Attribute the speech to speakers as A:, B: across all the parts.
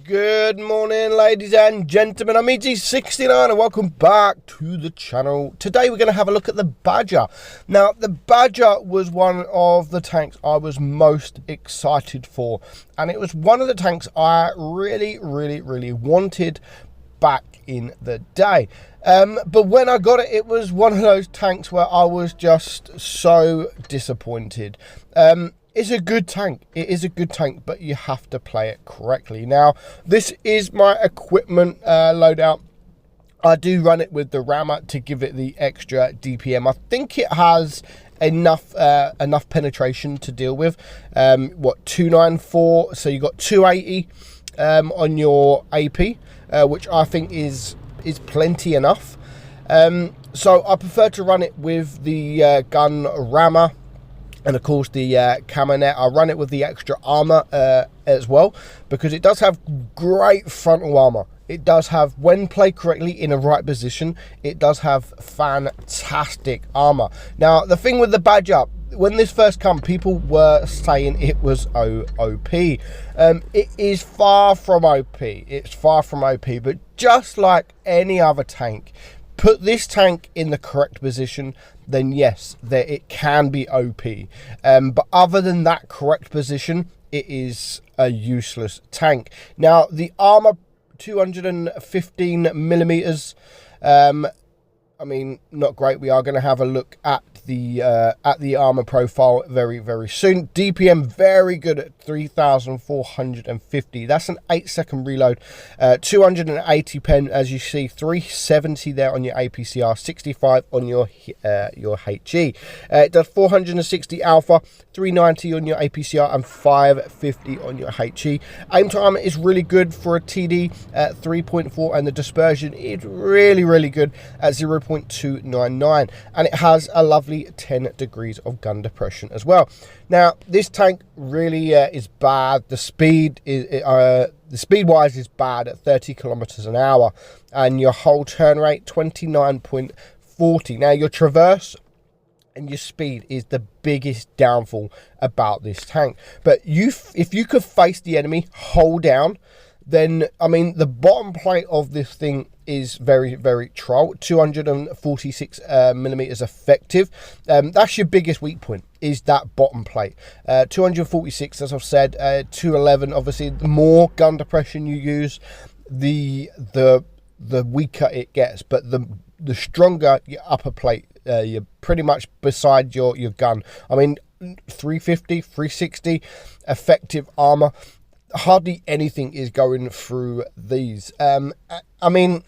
A: Good morning, ladies and gentlemen. I'm meadsyreplays and welcome back to the channel. Today we're going to have a look at the Badger. Now, the Badger was one of the tanks I was most excited for, and it was one of the tanks I really wanted back in the day. But when I got it, it was one of those tanks where I was just so disappointed. It's a good tank. It is a good tank, but you have to play it correctly. Now, this is my equipment loadout. I do run it with the rammer to give it the extra DPM. I think it has enough penetration to deal with. 294, so you got 280 on your AP, which I think is plenty enough. So I prefer to run it with the gun rammer. And of course the camo net. I run it with the extra armor as well, because it does have great frontal armor. It does have, when played correctly in a right position, it does have fantastic armor. Now, the thing with the Badger, when this first came, people were saying it was OP. It is far from OP. It's far from OP, but just like any other tank, put this tank in the correct position, then yes, it can be OP. But other than that correct position, it is a useless tank. Now, the armor, 215 millimeters. I mean, not great. We are going to have a look at the armor profile very soon. DPM very good at 3,450. That's an 8-second reload. 280 pen, as you see, 370 there on your APCR, 65 on your HE. It does 460 alpha, 390 on your APCR, and 550 on your HE. Aim time is really good for a TD at 3.4, and the dispersion is really good at 0.299, and it has a lovely 10 degrees of gun depression as well. Now, this tank really is bad. The speed wise is bad at 30 kilometers an hour, and your whole turn rate 29.40. Now, your traverse and your speed is the biggest downfall about this tank. But if you could face the enemy, hold down, then, I mean, the bottom plate of this thing is very troll. 246 millimeters effective. That's your biggest weak point, is that bottom plate. 246, as I've said. 211, obviously, the more gun depression you use, the weaker it gets, but the stronger your upper plate, you're pretty much beside your gun. I mean, 350, 360 effective armor. Hardly anything is going through these. I mean,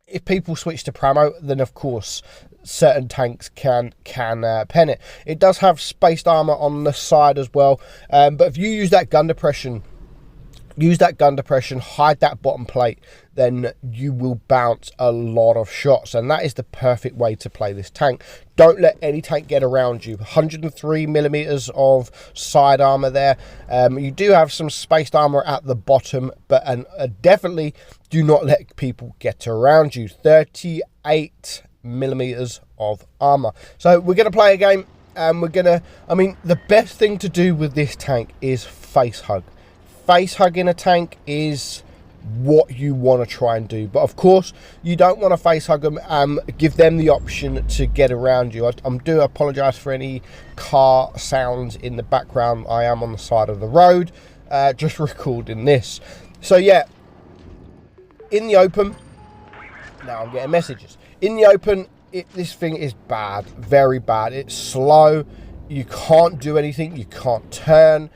A: if people switch to Pramo, then of course certain tanks can pen it. It does have spaced armor on the side as well, but if you use that gun depression, hide that bottom plate, then you will bounce a lot of shots, and that is the perfect way to play this tank. Don't let any tank get around you. 103 millimeters of side armor there. You do have some spaced armor at the bottom, but definitely do not let people get around you. 38 millimeters of armor. So we're going to play a game, and the best thing to do with this tank is face hug. Face hugging a tank is what you want to try and do, but of course you don't want to face hug them. Give them the option to get around you. I do apologize for any car sounds in the background. I am on the side of the road, just recording this. So yeah, in the open, now I'm getting messages. In the open, this thing is bad, very bad. It's slow, you can't do anything, you can't turn.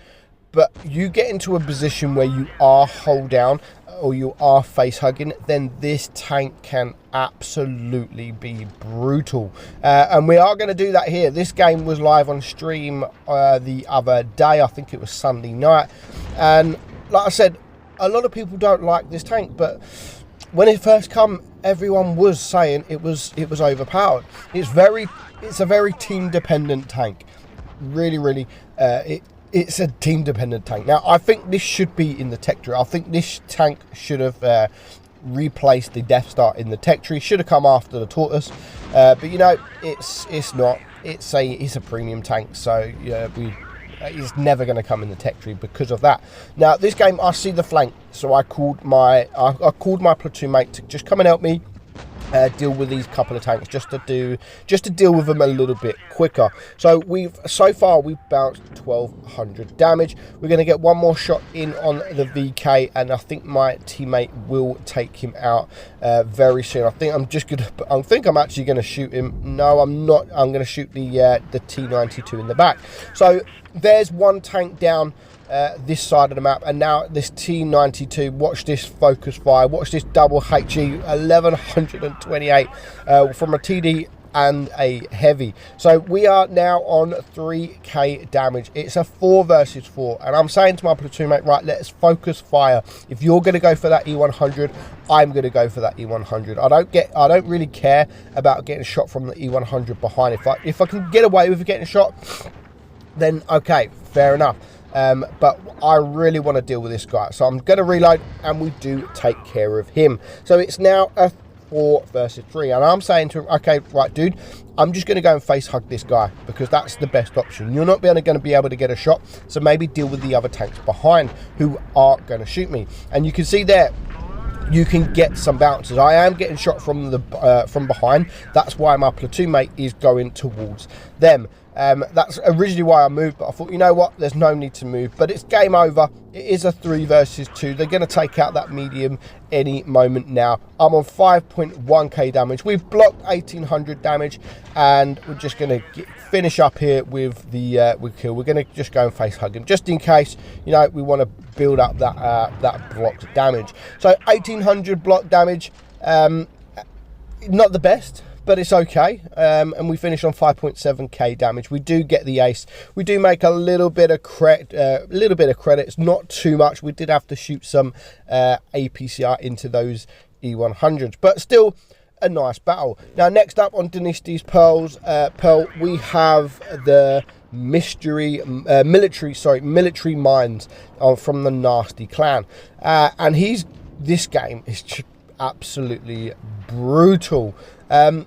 A: But you get into a position where you are hold down or you are face hugging, then this tank can absolutely be brutal. And we are going to do that here. This game was live on stream the other day. I think it was Sunday night. And like I said, a lot of people don't like this tank, but when it first come, everyone was saying it was overpowered. It's a very team dependent tank. Really, it's a team-dependent tank. Now, I think this should be in the tech tree. I think this tank should have replaced the Death Star in the tech tree. Should have come after the Tortoise. But, you know, it's not. It's a premium tank. So, yeah, It's never going to come in the tech tree because of that. Now, this game, I see the flank, so I called my platoon mate to just come and help me deal with these couple of tanks, just to deal with them a little bit quicker. So far we've bounced 1200 damage. We're going to get one more shot in on the VK, and I think my teammate will take him out very soon. I think I'm actually going to shoot him. No, I'm not. I'm going to shoot the T92 in the back. So there's one tank down this side of the map, and now this T92, watch this focus fire, watch this double HE 1128 from a TD and a heavy. So we are now on 3k damage. It's a 4 versus 4, and I'm saying to my platoon mate, right, let's focus fire. If you're going to go for that E100, I'm going to go for that E100. I don't really care about getting shot from the E100 behind. If I can get away with getting shot, then okay, fair enough. But I really want to deal with this guy, so I'm going to reload, and we do take care of him. So it's now a 4 versus 3, and I'm saying to him, okay, right, dude, I'm just going to go and face hug this guy, because that's the best option. You're not going to be able to get a shot, so maybe deal with the other tanks behind who are going to shoot me. And you can see there, you can get some bounces. I am getting shot from behind. That's why my platoon mate is going towards them. That's originally why I moved, but I thought, you know what, there's no need to move. But it's game over. It is a 3 versus 2. They're going to take out that medium any moment now. I'm on 5.1k damage. We've blocked 1800 damage, and we're just going to finish up here with the kill. We're going to just go and face hug him, just in case, you know, we want to build up that blocked damage. So 1800 block damage, not the best, but it's okay. And we finish on 5.7k damage. We do get the ace. We do make a little bit of credit. It's not too much. We did have to shoot some APCR into those E100s, but still a nice battle. Now, next up on Dynasty's Pearl, we have the military mines from the Nasty clan, and this game is absolutely brutal.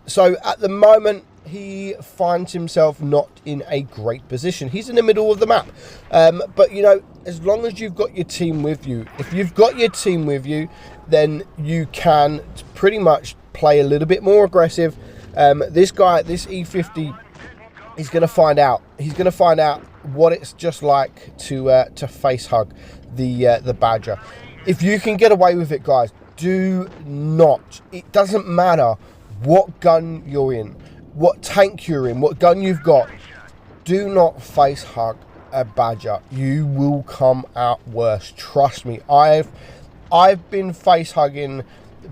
A: So at the moment, he finds himself not in a great position. He's in the middle of the map, but you know, as long as you've got your team with you, if you've got your team with you, then you can pretty much play a little bit more aggressive. This guy, this E50, he's going to find out. He's going to find out what it's just like to face hug the Badger. If you can get away with it, guys, do not. It doesn't matter what gun you're in, what tank you're in, what gun you've got. Do not face hug a Badger. You will come out worse. Trust me. I've been face hugging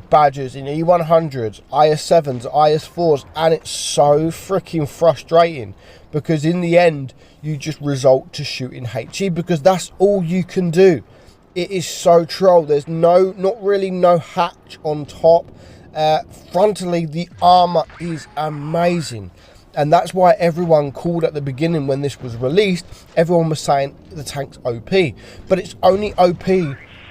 A: Badgers in E100s, IS7s, IS4s, and it's so freaking frustrating, because in the end you just result to shooting HE, because that's all you can do. It is so troll. There's not really no hatch on top. Frontally, the armor is amazing, and that's why everyone called at the beginning when this was released. Everyone was saying the tank's OP, but it's only OP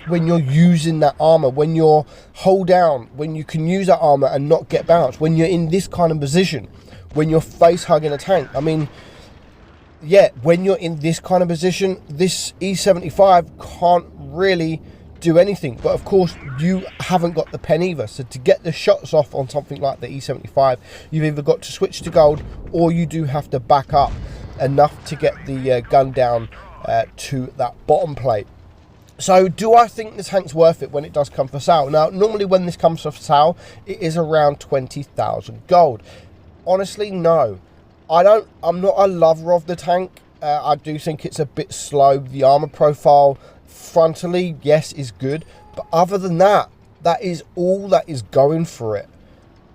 A: when you're using that armor, when you're hold down, when you can use that armor and not get bounced, when you're in this kind of position, when you're face hugging a tank. I mean, yeah, when you're in this kind of position, this E75 can't really do anything. But of course, you haven't got the pen either, so to get the shots off on something like the E75, you've either got to switch to gold, or you do have to back up enough to get the gun down to that bottom plate. So do I think the tank's worth it when it does come for sale? Now, normally when this comes for sale, it is around 20,000 gold. Honestly, no. I'm not a lover of the tank. I do think it's a bit slow. The armor profile frontally, yes, is good, but other than that, that is all that is going for it.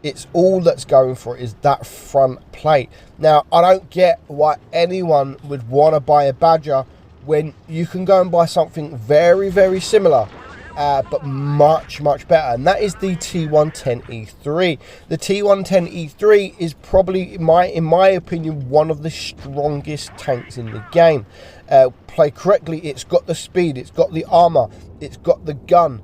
A: It's all that's going for it is that front plate. Now, I don't get why anyone would want to buy a Badger when you can go and buy something very, very similar, but much, much better, and that is the T110E3. The T110E3 is probably, in my opinion, one of the strongest tanks in the game. Play correctly, it's got the speed, it's got the armor, it's got the gun.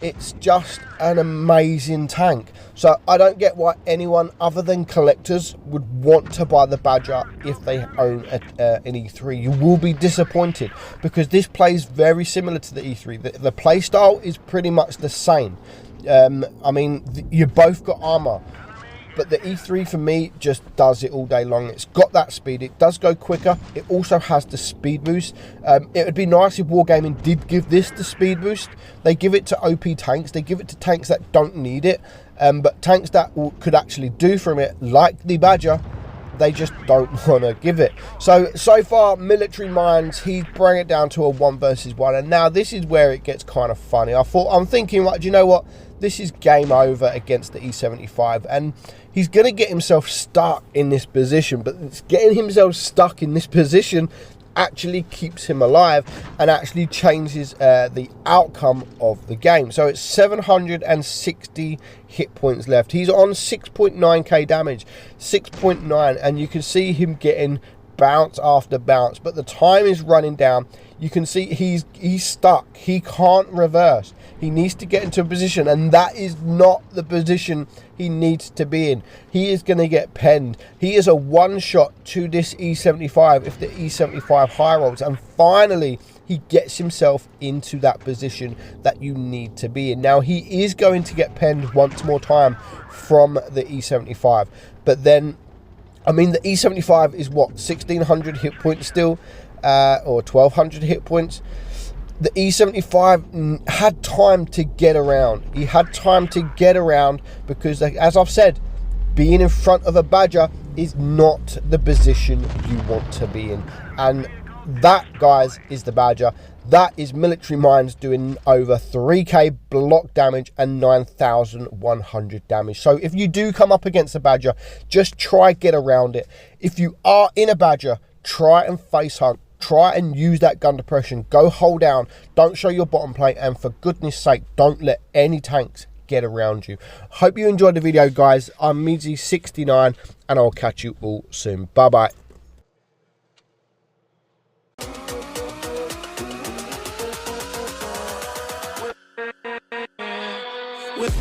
A: It's just an amazing tank. So I don't get why anyone other than collectors would want to buy the Badger if they own an E3. You will be disappointed because this plays very similar to the E3. The play style is pretty much the same. I mean, you both got armor, but the E3 for me just does it all day long. It's got that speed. It does go quicker. It also has the speed boost. It would be nice if Wargaming did give this the speed boost. They give it to OP tanks. They give it to tanks that don't need it. But tanks that could actually do from it, like the Badger, they just don't want to give it. So far, Military Minds, he's bringing it down to a 1 versus 1. And now this is where it gets kind of funny. I'm thinking, like, do you know what? This is game over against the E75. And he's going to get himself stuck in this position. But it's getting himself stuck in this position actually keeps him alive and actually changes the outcome of the game. So it's 760 hit points left. He's on 6.9k damage, 6.9, and you can see him getting bounce after bounce, but the time is running down. You can see he's stuck. He can't reverse. He needs to get into a position, and that is not the position he needs to be in. He is going to get penned. He is a one-shot to this E75 if the E75 high rolls, and finally he gets himself into that position that you need to be in. Now he is going to get penned once more time from the E75, but then, I mean, the E75 is what, 1600 hit points still, or 1200 hit points. The E75 had time to get around. He had time to get around because, as I've said, being in front of a Badger is not the position you want to be in. And that, guys, is the Badger. That is Military Minds doing over 3k block damage and 9,100 damage. So if you do come up against a Badger, just try get around it. If you are in a Badger, try and face hunt. Try and use that gun depression. Go hold down. Don't show your bottom plate. And for goodness sake, don't let any tanks get around you. Hope you enjoyed the video, guys. I'm meadsy69, and I'll catch you all soon. Bye-bye. With